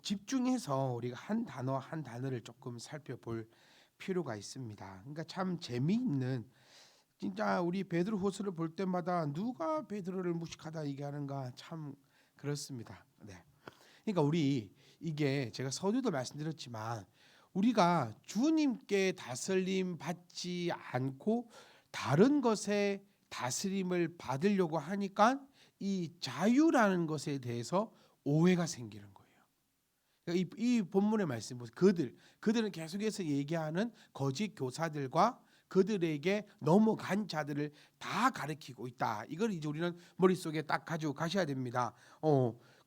집중해서 우리가 한 단어 한 단어를 조금 살펴볼 필요가 있습니다. 그러니까 참 재미있는 진짜 우리 베드로후서를 볼 때마다 누가 베드로를 무식하다 얘기하는가 참 그렇습니다. 네. 그러니까 우리 이게 제가 서두도 말씀드렸지만 우리가 주님께 다스림 받지 않고 다른 것에 다스림을 받으려고 하니까 이 자유라는 것에 대해서 오해가 생기는 거예요. 그러니까 이 본문의 말씀 보세요. 그들은 계속해서 얘기하는 거짓 교사들과 그들에게 넘어간 자들을 다 가리키고 있다. 이걸 이제 우리는 머릿속에 딱 가지고 가셔야 됩니다.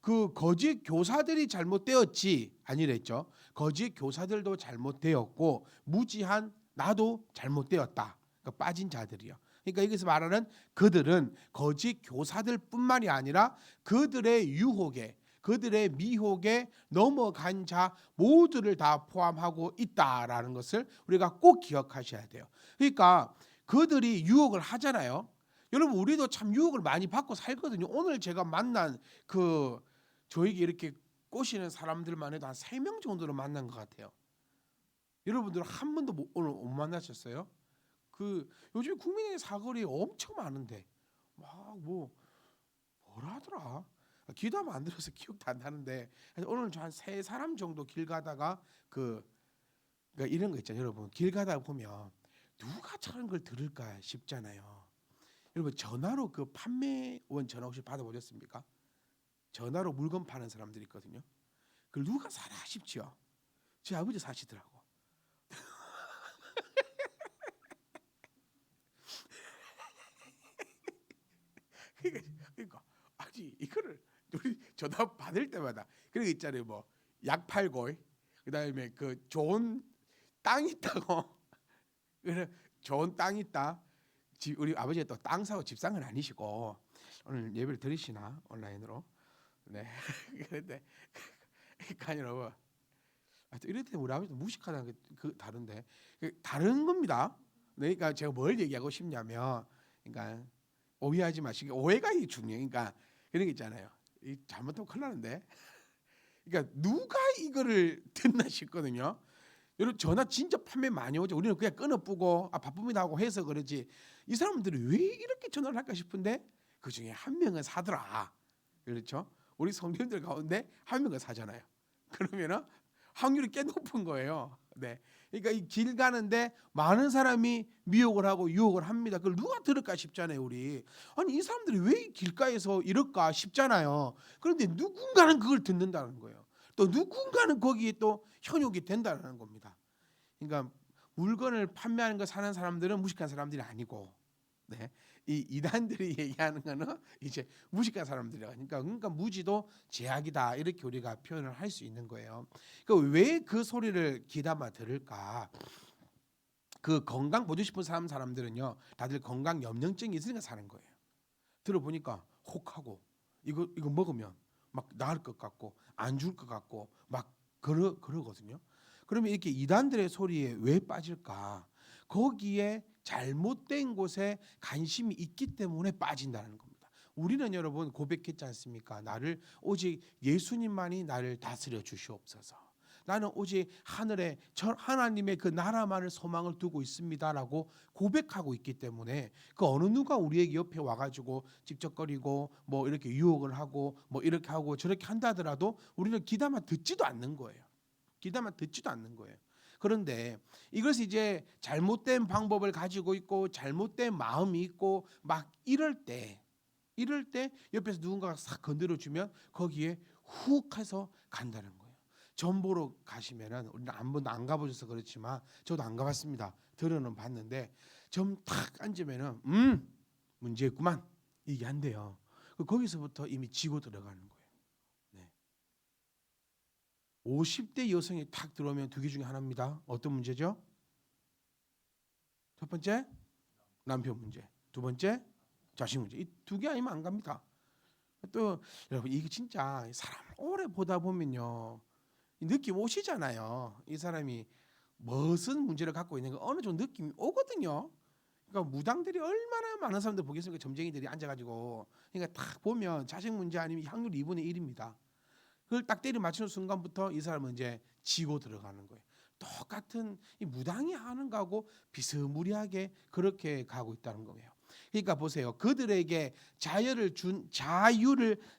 그 거짓 교사들이 잘못되었지 아니랬죠. 거짓 교사들도 잘못되었고 무지한 나도 잘못되었다. 그러니까 빠진 자들이요. 그러니까 여기서 말하는 그들은 거짓 교사들뿐만이 아니라 그들의 유혹에 그들의 미혹에 넘어간 자 모두를 다 포함하고 있다라는 것을 우리가 꼭 기억하셔야 돼요. 그러니까 그들이 유혹을 하잖아요. 여러분 우리도 참 유혹을 많이 받고 살거든요. 오늘 제가 만난 그 저에게 이렇게 꼬시는 사람들만 해도 한 3명 정도로 만난 것 같아요. 여러분들 한 번도 오늘 못 만나셨어요? 그 요즘 국민의 사거리 엄청 많은데 막 뭐라 하더라. 기도 안 들어서 기억도 안 나는데 오늘 저 한 3사람 정도 길 가다가 그러니까 이런 거 있잖아요. 여러분 길 가다 보면 누가 저런 걸 들을까 싶잖아요. 여러분 전화로 그 판매원 전화 혹시 받아보셨습니까? 전화로 물건 파는 사람들이 있거든요. 그걸 누가 사나 싶지요. 제 아버지 사시더라고. 그러니까 아니 이거를 우리 전화 받을 때마다 그런 거 있잖아요. 뭐 약 팔고 그다음에 그 좋은 땅 있다고 그래 좋은 땅 있다. 우리 아버지가 또 땅 사고 집 산 건 아니시고 오늘 예배를 들으시나 온라인으로. 네. 그런데 그러니까 여러분 이럴 때 우리 아버지도 무식하다는 그 다른데 다른 겁니다. 네, 그러니까 제가 뭘 얘기하고 싶냐면 그러니까 오해하지 마시고 오해가 이 중요해요. 그러니까 그런 게 있잖아요. 이 잘못하면 큰일 나는데. 그러니까 누가 이거를 듣나 싶거든요. 여러분 전화 진짜 판매 많이 오죠. 우리는 그냥 끊어쁘고 바쁩니다 하고 해서 그러지. 이 사람들이 왜 이렇게 전화를 할까 싶은데 그 중에 한 명은 사더라. 그렇죠? 우리 성도님들 가운데 한 명은 사잖아요. 그러면은 확률이 꽤 높은 거예요. 네. 그러니까 이 길 가는데 많은 사람이 미혹을 하고 유혹을 합니다. 그걸 누가 들을까 싶잖아요, 우리. 아니 이 사람들이 왜 길가에서 이럴까 싶잖아요. 그런데 누군가는 그걸 듣는다는 거예요. 또 누군가는 거기에 또 현혹이 된다는 겁니다. 그러니까 물건을 판매하는 거 사는 사람들은 무식한 사람들이 아니고, 네. 이 이단들이 얘기하는 거는 이제 무식한 사람들이라. 그러니까 무지도 제약이다 이렇게 우리가 표현을 할 수 있는 거예요. 그러니까 왜 그 소리를 귀담아 들을까? 그 건강 보고 싶은 사람들은요, 다들 건강 염려증이 있으니까 사는 거예요. 들어보니까 혹하고 이거 먹으면 막 나을 것 같고 안 죽을 것 같고 막 그러거든요. 그러면 이렇게 이단들의 소리에 왜 빠질까? 거기에 잘못된 곳에 관심이 있기 때문에 빠진다는 겁니다. 우리는 여러분 고백했지 않습니까? 나를 오직 예수님만이 나를 다스려 주시옵소서. 나는 오직 하늘에 하나님의 그 나라만을 소망을 두고 있습니다라고 고백하고 있기 때문에 그 어느 누가 우리의 옆에 와가지고 집적거리고 뭐 이렇게 유혹을 하고 뭐 이렇게 하고 저렇게 한다 하더라도 우리는 귀담아 듣지도 않는 거예요. 귀담아 듣지도 않는 거예요. 그런데 이것이 이제 잘못된 방법을 가지고 있고 잘못된 마음이 있고 막 이럴 때 옆에서 누군가가 싹 건드려 주면 거기에 훅 해서 간다는 거예요. 점 보러 가시면은 우리는 한 번도 안 가보셔서 그렇지만 저도 안 가봤습니다. 들어는 봤는데 점 탁 앉으면은 문제 있구만 이게 안 돼요. 거기서부터 이미 지고 들어가는 거예요. 네. 50대 여성이 탁 들어오면 두 개 중에 하나입니다. 어떤 문제죠? 첫 번째 남편 문제, 두 번째 자식 문제. 이 두 개 아니면 안 갑니다. 또 여러분 이게 진짜 사람을 오래 보다 보면요 느낌 오시잖아요. 이 사람이 무슨 문제를 갖고 있는 거 어느 정도 느낌이 오거든요. 그러니까 무당들이 얼마나 많은 사람들 보겠습니까? 점쟁이들이 앉아가지고 그러니까 딱 보면 자식 문제 아니면 확률 2분의 1입니다. 그걸 딱 때려 맞추는 순간부터 이 사람은 이제 지고 들어가는 거예요. 똑같은 이 무당이 하는 거하고 비스무리하게 그렇게 가고 있다는 거예요. 그러니까 보세요. 그들에게 자유를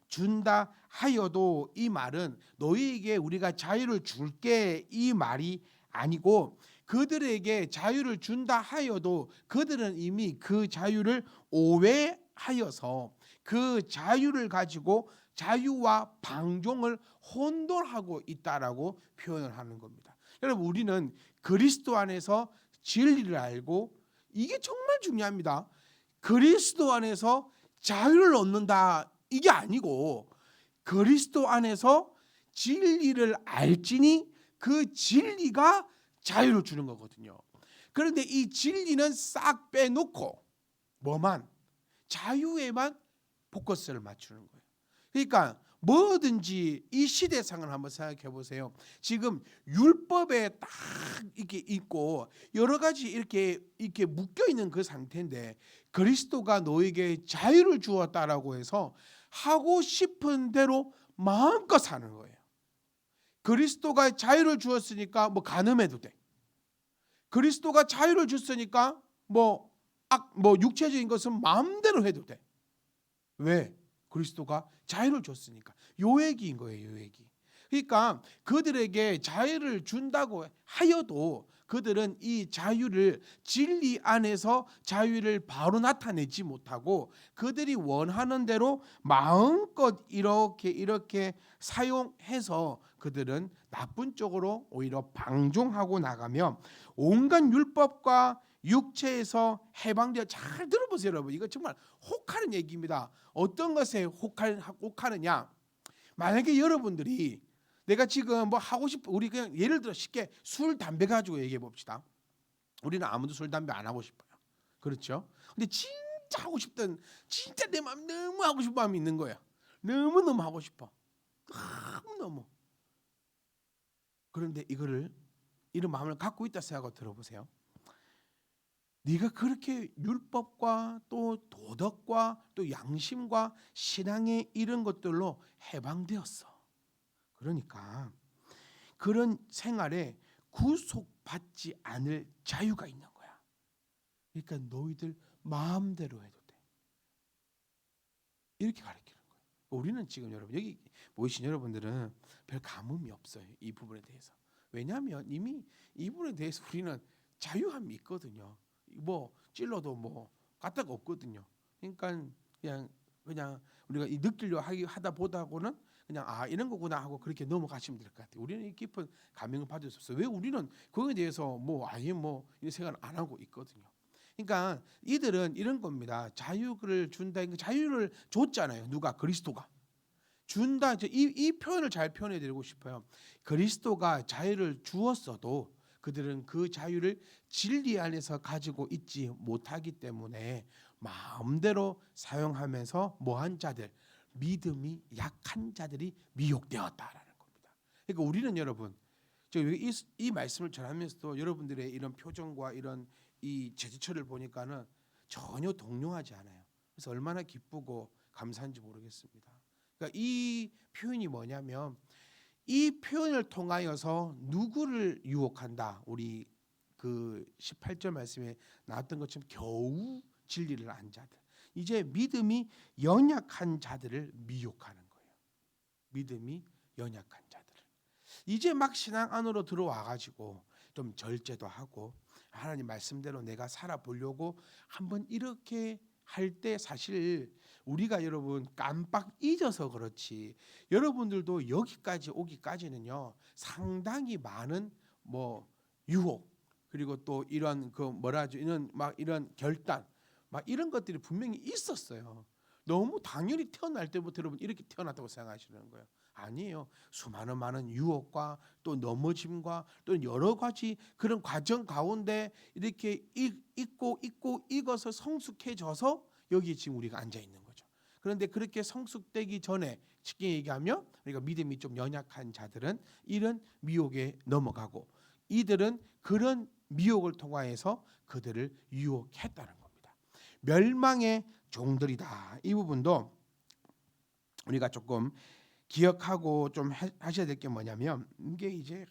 준다 하여도 이 말은 너희에게 우리가 자유를 줄게 이 말이 아니고, 그들에게 자유를 준다 하여도 그들은 이미 그 자유를 오해하여서 그 자유를 가지고 자유와 방종을 혼돈하고 있다라고 표현을 하는 겁니다. 여러분, 우리는 그리스도 안에서 진리를 알고, 이게 정말 중요합니다. 그리스도 안에서 자유를 얻는다 이게 아니고, 그리스도 안에서 진리를 알지니 그 진리가 자유를 주는 거거든요. 그런데 이 진리는 싹 빼놓고 뭐만 자유에만 포커스를 맞추는 거예요. 그러니까 뭐든지 이 시대상을 한번 생각해 보세요. 지금 율법에 딱 이렇게 있고 여러 가지 이렇게 묶여 있는 그 상태인데, 그리스도가 너에게 자유를 주었다라고 해서 하고 싶은 대로 마음껏 사는 거예요. 그리스도가 자유를 주었으니까 뭐 간음해도 돼. 그리스도가 자유를 줬으니까 뭐 육체적인 것은 마음대로 해도 돼. 왜? 그리스도가 자유를 줬으니까. 요획인 거예요, 요획이. 그러니까 그들에게 자유를 준다고 하여도 그들은 이 자유를 진리 안에서 자유를 바로 나타내지 못하고 그들이 원하는 대로 마음껏 이렇게 사용해서 그들은 나쁜 쪽으로 오히려 방종하고 나가며 온갖 율법과 육체에서 해방되어, 잘 들어보세요 여러분. 이거 정말 혹하는 얘기입니다. 어떤 것에 혹하느냐, 만약에 여러분들이 내가 지금 뭐 하고 싶어, 우리 그냥 예를 들어 쉽게 술 담배 가지고 얘기해 봅시다. 우리는 아무도 술 담배 안 하고 싶어요. 그렇죠? 근데 진짜 하고 싶던, 진짜 내 마음 너무 하고 싶은 마음이 있는 거야. 너무너무 하고 싶어. 너무너무. 그런데 이런 마음을 갖고 있다 생각하고 들어보세요. 네가 그렇게 율법과 또 도덕과 또 양심과 신앙의 이런 것들로 해방되었어. 그러니까 그런 생활에 구속받지 않을 자유가 있는 거야. 그러니까 너희들 마음대로 해도 돼. 이렇게 가르치는 거예요. 우리는 지금 여러분, 여기 모이신 여러분들은 별 감흥이 없어요, 이 부분에 대해서. 왜냐하면 이미 이 부분에 대해서 우리는 자유함이 있거든요. 뭐 찔러도 뭐 까딱 없거든요. 그러니까 그냥 우리가 이 느끼려 하다 보다고는 그냥 이런 거구나 하고 그렇게 넘어가시면 될 것 같아요. 우리는 이 깊은 감명을 받을 수 없어요. 왜? 우리는 그거에 대해서 뭐 아예 뭐 이런 생각을 안 하고 있거든요. 그러니까 이들은 이런 겁니다. 자유를 준다. 자유를 줬잖아요. 누가? 그리스도가 준다. 이 표현을 잘 표현해 드리고 싶어요. 그리스도가 자유를 주었어도 그들은 그 자유를 진리 안에서 가지고 있지 못하기 때문에 마음대로 사용하면서 뭐한 자들, 믿음이 약한 자들이 미혹되었다라는 겁니다. 그러니까 우리는 여러분, 이 말씀을 전하면서도 여러분들의 이런 표정과 이런 이 제스처를 보니까는 전혀 동요하지 않아요. 그래서 얼마나 기쁘고 감사한지 모르겠습니다. 그러니까 이 표현이 뭐냐면, 이 표현을 통하여서 누구를 유혹한다. 우리 그 18절 말씀에 나왔던 것처럼 겨우 진리를 안 자들, 이제 믿음이 연약한 자들을 미혹하는 거예요. 믿음이 연약한 자들을 이제 막 신앙 안으로 들어와 가지고 좀 절제도 하고 하나님 말씀대로 내가 살아보려고 한번 이렇게 할 때, 사실 우리가 여러분 깜빡 잊어서 그렇지, 여러분들도 여기까지 오기까지는요 상당히 많은 뭐 유혹, 그리고 또 이런 이런 결단, 막 이런 것들이 분명히 있었어요. 너무 당연히 태어날 때부터 여러분 이렇게 태어났다고 생각하시는 거예요. 아니에요. 수많은 많은 유혹과 또 넘어짐과 또 여러 가지 그런 과정 가운데 이렇게 잊고 익어서 성숙해져서 여기 지금 우리가 앉아 있는 거죠. 그런데 그렇게 성숙되기 전에 쉽게 얘기하면 우리가 믿음이 좀 연약한 자들은 이런 미혹에 넘어가고, 이들은 그런 미혹을 통하여서 그들을 유혹했다는 겁니다. 멸망의 종들이다. 이 부분도 우리가 조금 기억하고 좀 하셔야 될 게 뭐냐면, 이게 이제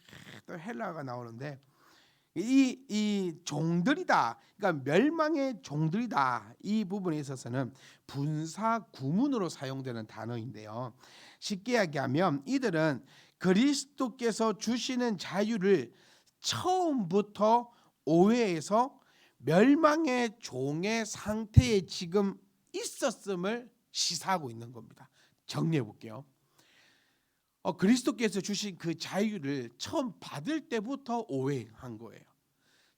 또 헬라어가 나오는데, 이 종들이다, 그러니까 멸망의 종들이다, 이 부분에 있어서는 분사 구문으로 사용되는 단어인데요. 쉽게 이야기하면 이들은 그리스도께서 주시는 자유를 처음부터 오해해서 멸망의 종의 상태에 지금 있었음을 시사하고 있는 겁니다. 정리해 볼게요. 그리스도께서 주신 그 자유를 처음 받을 때부터 오해한 거예요.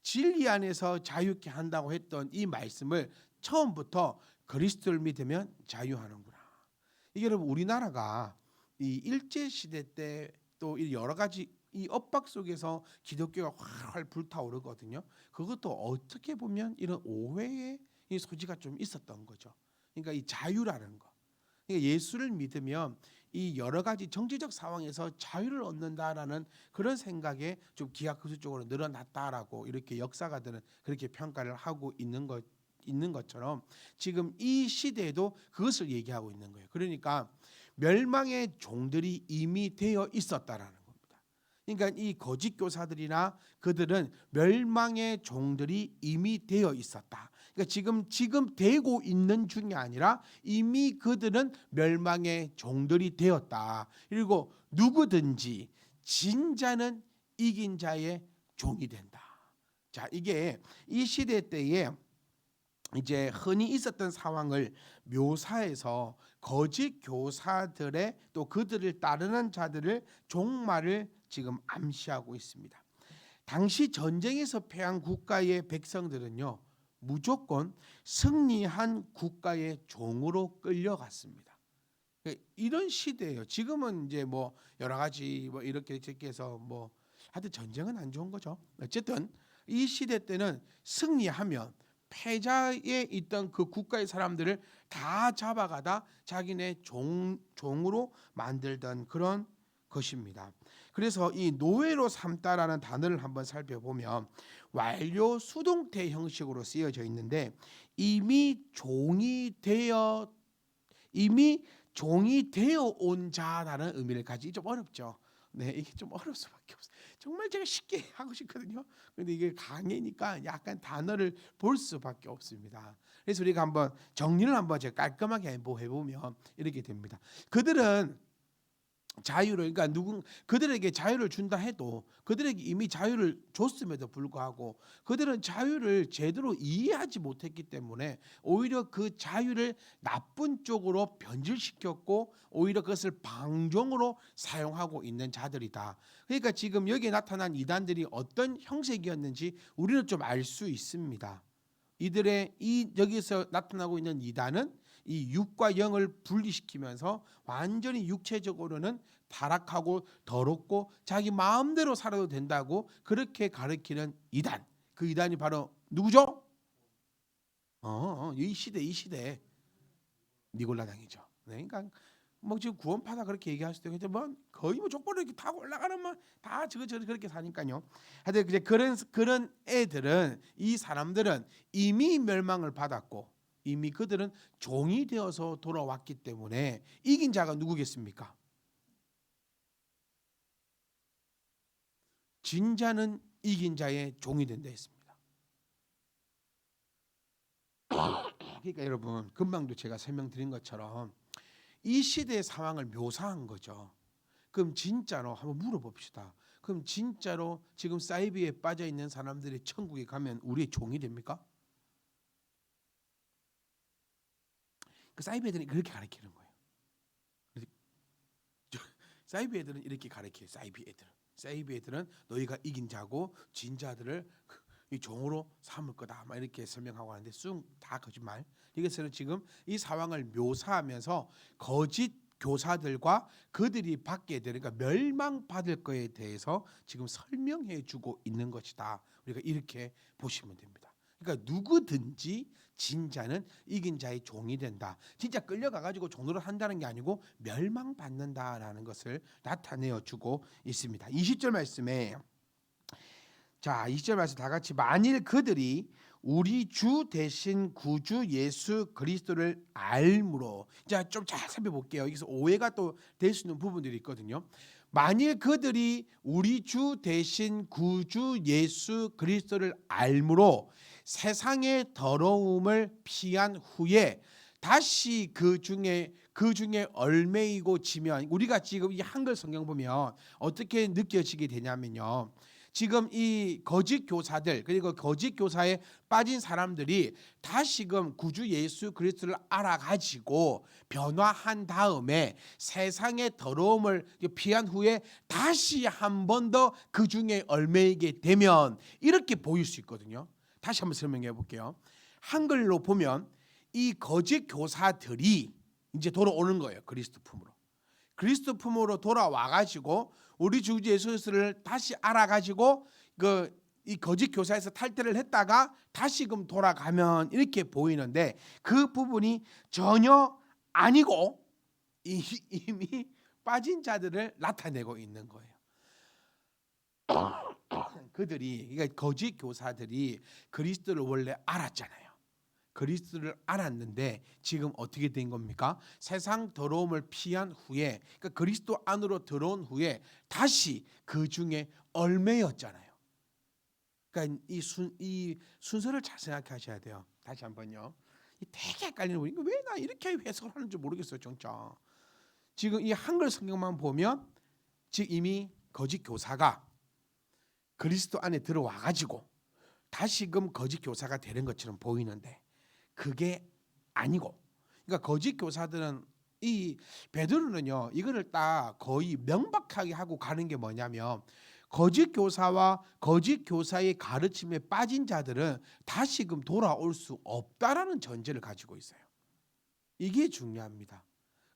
진리 안에서 자유케 한다고 했던 이 말씀을 처음부터 그리스도를 믿으면 자유하는구나. 이게 여러분, 우리나라가 이 일제 시대 때 또 여러 가지 이 엇박 속에서 기독교가 활활 불타오르거든요. 그것도 어떻게 보면 이런 오해의 이 소지가 좀 있었던 거죠. 그러니까 이 자유라는 거. 그러니까 예수를 믿으면 이 여러 가지 정치적 상황에서 자유를 얻는다라는 그런 생각에 좀 기하급수적으로 늘어났다라고 이렇게 역사가들은 그렇게 평가를 하고 있는 것처럼 지금 이 시대에도 그것을 얘기하고 있는 거예요. 그러니까 멸망의 종들이 이미 되어 있었다라는 겁니다. 그러니까 이 거짓 교사들이나 그들은 멸망의 종들이 이미 되어 있었다. 그러니까 지금 되고 있는 중이 아니라 이미 그들은 멸망의 종들이 되었다. 그리고 누구든지 진 자는 이긴 자의 종이 된다. 자, 이게 이 시대 때에 이제 흔히 있었던 상황을 묘사해서 거짓 교사들의 또 그들을 따르는 자들을 종말을 지금 암시하고 있습니다. 당시 전쟁에서 패한 국가의 백성들은요, 무조건 승리한 국가의 종으로 끌려갔습니다. 이런 시대예요. 지금은 이제 뭐 여러 가지 뭐 이렇게 해서 뭐 하여튼 전쟁은 안 좋은 거죠. 어쨌든 이 시대 때는 승리하면 패자에 있던 그 국가의 사람들을 다 잡아가다 자기네 종으로 만들던 그런 것입니다. 그래서 이 노예로 삼다라는 단어를 한번 살펴보면 완료 수동태 형식으로 쓰여져 있는데 이미 종이 되어 온 자라는 의미를 가지기 좀 어렵죠. 네, 이게 좀 어려울 수밖에 없어요. 정말 제가 쉽게 하고 싶거든요. 근데 이게 강의니까 약간 단어를 볼 수밖에 없습니다. 그래서 우리가 한번 정리를 한번 제가 깔끔하게 해보면 이렇게 됩니다. 그들은 자유를, 그러니까 그들에게 자유를 준다 해도 그들에게 이미 자유를 줬음에도 불구하고 그들은 자유를 제대로 이해하지 못했기 때문에 오히려 그 자유를 나쁜 쪽으로 변질시켰고 오히려 그것을 방종으로 사용하고 있는 자들이다. 그러니까 지금 여기에 나타난 이단들이 어떤 형색이었는지 우리는 좀 알 수 있습니다. 이들의 여기서 나타나고 있는 이단은 이 육과 영을 분리시키면서 완전히 육체적으로는 타락하고 더럽고 자기 마음대로 살아도 된다고 그렇게 가르치는 이단. 그 이단이 바로 누구죠? 이 시대 니골라당이죠. 네, 그러니까 뭐 지금 구원파다 그렇게 얘기할 수도 있는데 뭐 거의 뭐 족보를 이렇게 타고 올라가는 다 저거 그렇게 사니까요. 하여튼 이제 그런 애들은, 이 사람들은 이미 멸망을 받았고 이미 그들은 종이 되어서 돌아왔기 때문에 이긴 자가 누구겠습니까? 진 자는 이긴 자의 종이 된다 했습니다. 그러니까 여러분, 금방도 제가 설명드린 것처럼 이 시대의 상황을 묘사한 거죠. 그럼 진짜로 한번 물어봅시다. 그럼 진짜로 지금 사이비에 빠져 있는 사람들이 천국에 가면 우리의 종이 됩니까? 그 사이비 애들은 그렇게 가르치는 거예요. 사이비 애들은 이렇게 가르쳐요. 사이비 애들은 너희가 이긴 자고 진 자들을 이 종으로 삼을 거다, 막 이렇게 설명하고 하는데 쑥 다 거짓말. 이것은 지금 이 상황을 묘사하면서 거짓 교사들과 그들이 받게 되는, 그러니까 멸망받을 거에 대해서 지금 설명해주고 있는 것이다. 우리가 이렇게 보시면 됩니다. 그러니까 누구든지 진 자는 이긴 자의 종이 된다. 진짜 끌려가가지고 종으로 한다는 게 아니고 멸망받는다라는 것을 나타내어주고 있습니다. 20절 말씀에, 자, 20절 말씀 다 같이, 만일 그들이 우리 주 대신 구주 예수 그리스도를 알므로. 자, 좀 잘 살펴볼게요. 여기서 오해가 또 될 수 있는 부분들이 있거든요. 만일 그들이 우리 주 대신 구주 예수 그리스도를 알므로 세상의 더러움을 피한 후에 다시 그 중에 얽매이고 지면, 우리가 지금 이 한글 성경 보면 어떻게 느껴지게 되냐면요, 지금 이 거짓 교사들 그리고 거짓 교사에 빠진 사람들이 다시금 구주 예수 그리스도를 알아가지고 변화한 다음에 세상의 더러움을 피한 후에 다시 한 번 더 그 중에 얽매이게 되면 이렇게 보일 수 있거든요. 다시 한번 설명해 볼게요. 한글로 보면 이 거짓 교사들이 이제 돌아오는 거예요. 그리스도 품으로. 그리스도 품으로 돌아와 가지고 우리 주 예수 그리스도를 다시 알아 가지고 이 거짓 교사에서 탈퇴를 했다가 다시금 돌아가면 이렇게 보이는데, 그 부분이 전혀 아니고 이미 빠진 자들을 나타내고 있는 거예요. 그들이, 그러니까 거짓 교사들이 그리스도를 원래 알았잖아요. 그리스도를 알았는데 지금 어떻게 된 겁니까? 세상 더러움을 피한 후에, 그러니까 그리스도 안으로 들어온 후에 다시 그 중에 얽매였잖아요. 그러니까 이 순서를 잘 생각하셔야 돼요. 다시 한번요. 되게 헷갈리는 부분이, 왜 나 이렇게 해석을 하는지 모르겠어요, 진짜. 지금 이 한글 성경만 보면 지금 이미 거짓 교사가 그리스도 안에 들어와 가지고 다시금 거짓 교사가 되는 것처럼 보이는데 그게 아니고, 그러니까 거짓 교사들은, 이 베드로는요 이거를 딱 거의 명백하게 하고 가는 게 뭐냐면, 거짓 교사와 거짓 교사의 가르침에 빠진 자들은 다시금 돌아올 수 없다라는 전제를 가지고 있어요. 이게 중요합니다.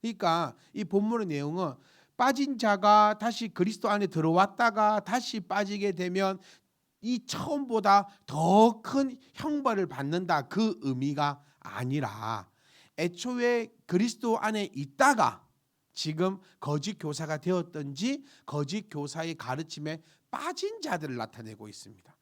그러니까 이 본문의 내용은 빠진 자가 다시 그리스도 안에 들어왔다가 다시 빠지게 되면 이 처음보다 더 큰 형벌을 받는다, 그 의미가 아니라, 애초에 그리스도 안에 있다가 지금 거짓 교사가 되었든지 거짓 교사의 가르침에 빠진 자들을 나타내고 있습니다.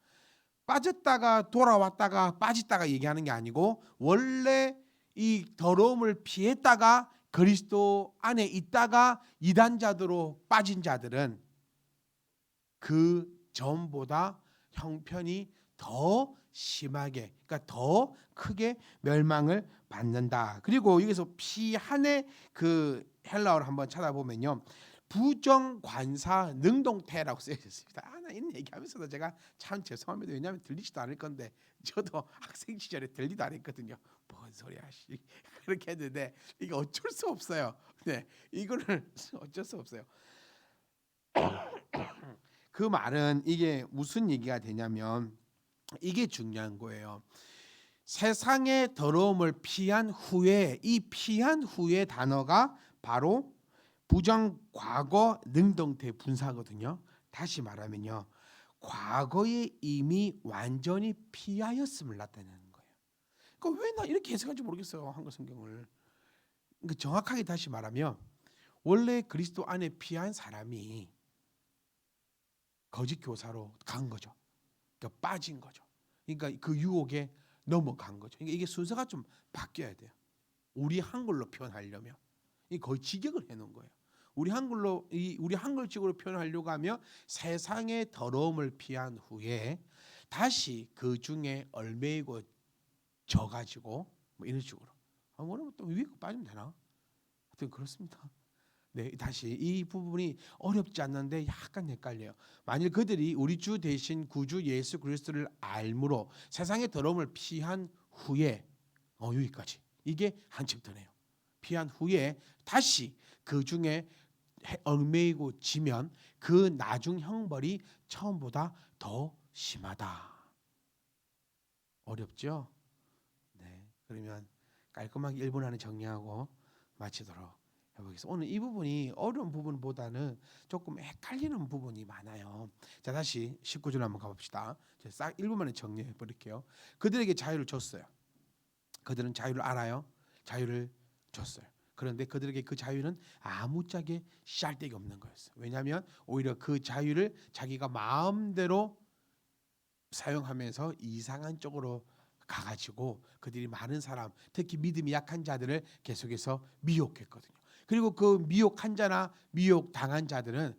빠졌다가 돌아왔다가 빠졌다가 얘기하는 게 아니고, 원래 이 더러움을 피했다가 그리스도 안에 있다가 이단자들로 빠진 자들은 그 전보다 형편이 더 심하게, 그러니까 더 크게 멸망을 받는다. 그리고 여기서 피한의 그 헬라어를 한번 찾아보면요, 부정관사 능동태라고 쓰여 있습니다. 나 이런 얘기하면서도 제가 참 죄송합니다. 왜냐하면 들리지도 않을 건데, 저도 학생 시절에 들리도 않았거든요. 뭔 소리야 씨, 그렇게 했는데 이게 어쩔 수 없어요. 네, 이거를 어쩔 수 없어요. 그 말은 이게 무슨 얘기가 되냐면, 이게 중요한 거예요. 세상의 더러움을 피한 후에, 이 피한 후의 단어가 바로 부정 과거 능동태 분사거든요. 다시 말하면요, 과거에 이미 완전히 피하였음을 나타내는 거예요. 그러니까 왜 나 이렇게 해석할지 모르겠어요, 한글 성경을. 그러니까 정확하게 다시 말하면, 원래 그리스도 안에 피한 사람이 거짓 교사로 간 거죠. 그러니까 빠진 거죠. 그러니까 그 유혹에 넘어간 거죠. 그러니까 이게 순서가 좀 바뀌어야 돼요. 우리 한글로 표현하려면 이 거의 직역을 해놓은 거예요. 우리 한글식으로 표현하려고 하면 세상의 더러움을 피한 후에 다시 그 중에 얽매이고 져가지고 뭐 이런 식으로. 뭐라면 또 위에 빠지면 되나? 하여튼 그렇습니다. 네, 다시 이 부분이 어렵지 않는데 약간 헷갈려요. 만일 그들이 우리 주 대신 구주 예수 그리스도를 알므로 세상의 더러움을 피한 후에, 여기까지 이게 한 챕터네요. 피한 후에 다시 그 중에 얽매이고 지면 그 나중 형벌이 처음보다 더 심하다. 어렵죠? 네, 그러면 깔끔하게 1분 안에 정리하고 마치도록 해보겠습니다. 오늘 이 부분이 어려운 부분보다는 조금 헷갈리는 부분이 많아요. 자, 다시 19절 한번 가봅시다. 싹 1분 만에 정리해 버릴게요. 그들에게 자유를 줬어요. 그들은 자유를 알아요. 자유를 줬어요. 그런데 그들에게 그 자유는 아무짝에 쌀데기 없는 거였어요. 왜냐하면 오히려 그 자유를 자기가 마음대로 사용하면서 이상한 쪽으로 가가지고 그들이 많은 사람, 특히 믿음이 약한 자들을 계속해서 미혹했거든요. 그리고 그 미혹한 자나 미혹 당한 자들은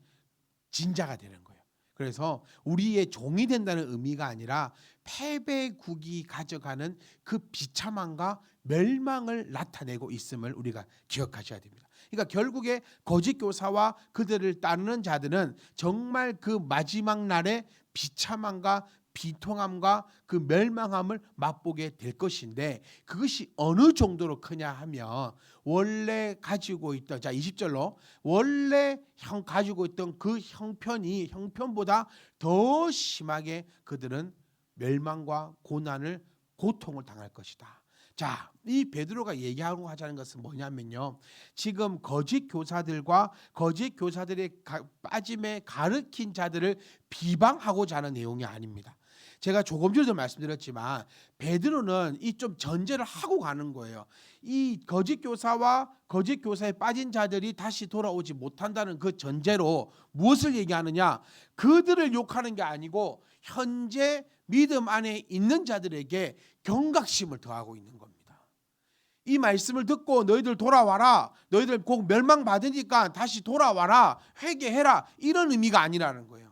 진자가 되는 거예요. 그래서 우리의 종이 된다는 의미가 아니라 패배국이 가져가는 그 비참함과 멸망을 나타내고 있음을 우리가 기억하셔야 됩니다. 그러니까 결국에 거짓 교사와 그들을 따르는 자들은 정말 그 마지막 날에 비참함과 비통함과 그 멸망함을 맛보게 될 것인데, 그것이 어느 정도로 크냐 하면 원래 가지고 있던, 자 20절로, 원래 가지고 있던 그 형편보다 더 심하게 그들은 멸망과 고난을, 고통을 당할 것이다. 자, 이 베드로가 얘기하고 하자는 것은 뭐냐면요, 지금 거짓 교사들과 거짓 교사들의 빠짐에 가르친 자들을 비방하고자 하는 내용이 아닙니다. 제가 조금 전에도 말씀드렸지만 베드로는 이 좀 전제를 하고 가는 거예요. 이 거짓 교사와 거짓 교사에 빠진 자들이 다시 돌아오지 못한다는 그 전제로 무엇을 얘기하느냐, 그들을 욕하는 게 아니고 현재 믿음 안에 있는 자들에게 경각심을 더하고 있는 겁니다. 이 말씀을 듣고 너희들 돌아와라, 너희들 곧 멸망받으니까 다시 돌아와라, 회개해라, 이런 의미가 아니라는 거예요.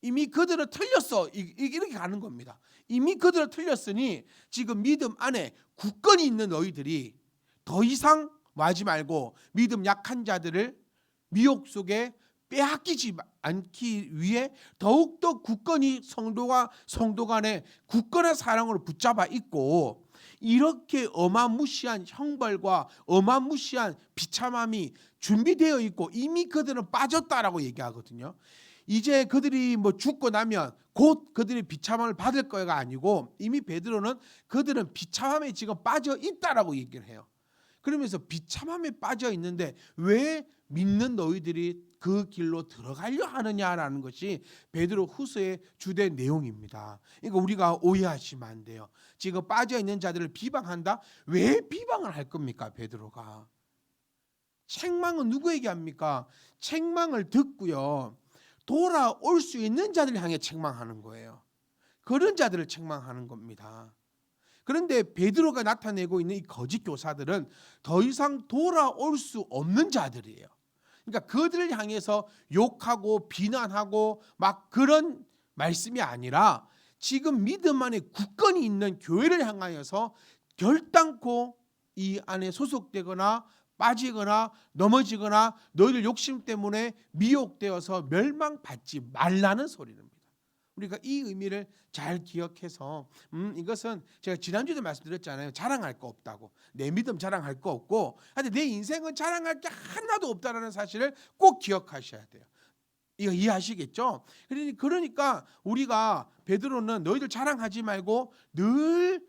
이미 그들은 틀렸어, 이렇게 가는 겁니다. 이미 그들은 틀렸으니 지금 믿음 안에 굳건히 있는 너희들이 더 이상 하지 말고 믿음 약한 자들을 미혹 속에 빼앗기지 않기 위해 더욱더 굳건히 성도 간에 굳건한 사랑으로 붙잡아 있고, 이렇게 어마무시한 형벌과 어마무시한 비참함이 준비되어 있고 이미 그들은 빠졌다라고 얘기하거든요. 이제 그들이 뭐 죽고 나면 곧 그들이 비참함을 받을 거가 아니고, 이미 베드로는 그들은 비참함에 지금 빠져 있다라고 얘기를 해요. 그러면서 비참함에 빠져 있는데 왜 믿는 너희들이 그 길로 들어가려 하느냐라는 것이 베드로 후서의 주된 내용입니다. 그러니까 우리가 오해하시면 안 돼요. 지금 빠져 있는 자들을 비방한다? 왜 비방을 할 겁니까, 베드로가? 책망은 누구에게 합니까? 책망을 듣고요, 돌아올 수 있는 자들을 향해 책망하는 거예요. 그런 자들을 책망하는 겁니다. 그런데 베드로가 나타내고 있는 이 거짓 교사들은 더 이상 돌아올 수 없는 자들이에요. 그러니까 그들을 향해서 욕하고 비난하고 막 그런 말씀이 아니라 지금 믿음 안에 굳건히 있는 교회를 향하여서 결단코 이 안에 소속되거나 빠지거나 넘어지거나 너희들 욕심 때문에 미혹되어서 멸망받지 말라는 소리입니다. 우리가 이 의미를 잘 기억해서 이것은 제가 지난주에도 말씀드렸잖아요. 자랑할 거 없다고. 내 믿음 자랑할 거 없고, 근데 내 인생은 자랑할 게 하나도 없다는 사실을 꼭 기억하셔야 돼요. 이거 이해하시겠죠? 그러니까 우리가 베드로는 너희들 자랑하지 말고 늘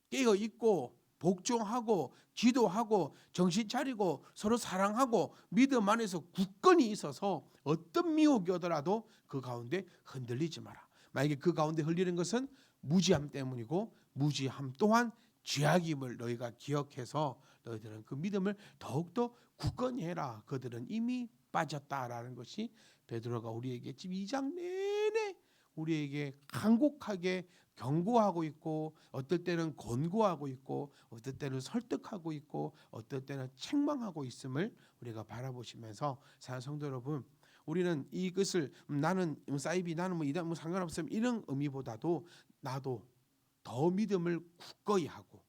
깨어 있고 복종하고 기도하고 정신 차리고 서로 사랑하고 믿음 안에서 굳건히 있어서 어떤 미혹이 오더라도 그 가운데 흔들리지 마라. 만약에 그 가운데 흘리는 것은 무지함 때문이고, 무지함 또한 죄악임을 너희가 기억해서 너희들은 그 믿음을 더욱더 굳건히 해라. 그들은 이미 빠졌다라는 것이 베드로가 우리에게 지금 2장 내내 우리에게 간곡하게 경고하고 있고, 어떨 때는 권고하고 있고, 어떨 때는 설득하고 있고, 어떨 때는 책망하고 있음을 우리가 바라보시면서, 사랑하는 성도 여러분, 우리는 이것을 나는 사이비 나는 뭐 상관없음 이런 의미보다도 나도 더 믿음을 굳건히 하고,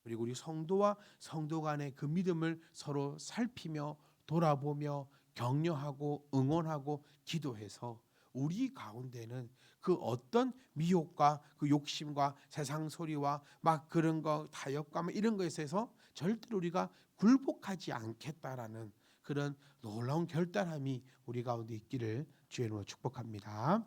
그리고 우리 성도와 성도 간의 그 믿음을 서로 살피며 돌아보며 격려하고 응원하고 기도해서 우리 가운데는 그 어떤 미혹과 그 욕심과 세상 소리와 막 그런 거 타협과 막 이런 것에서 절대로 우리가 굴복하지 않겠다라는 그런 놀라운 결단함이 우리 가운데 있기를 주의 이름으로 축복합니다.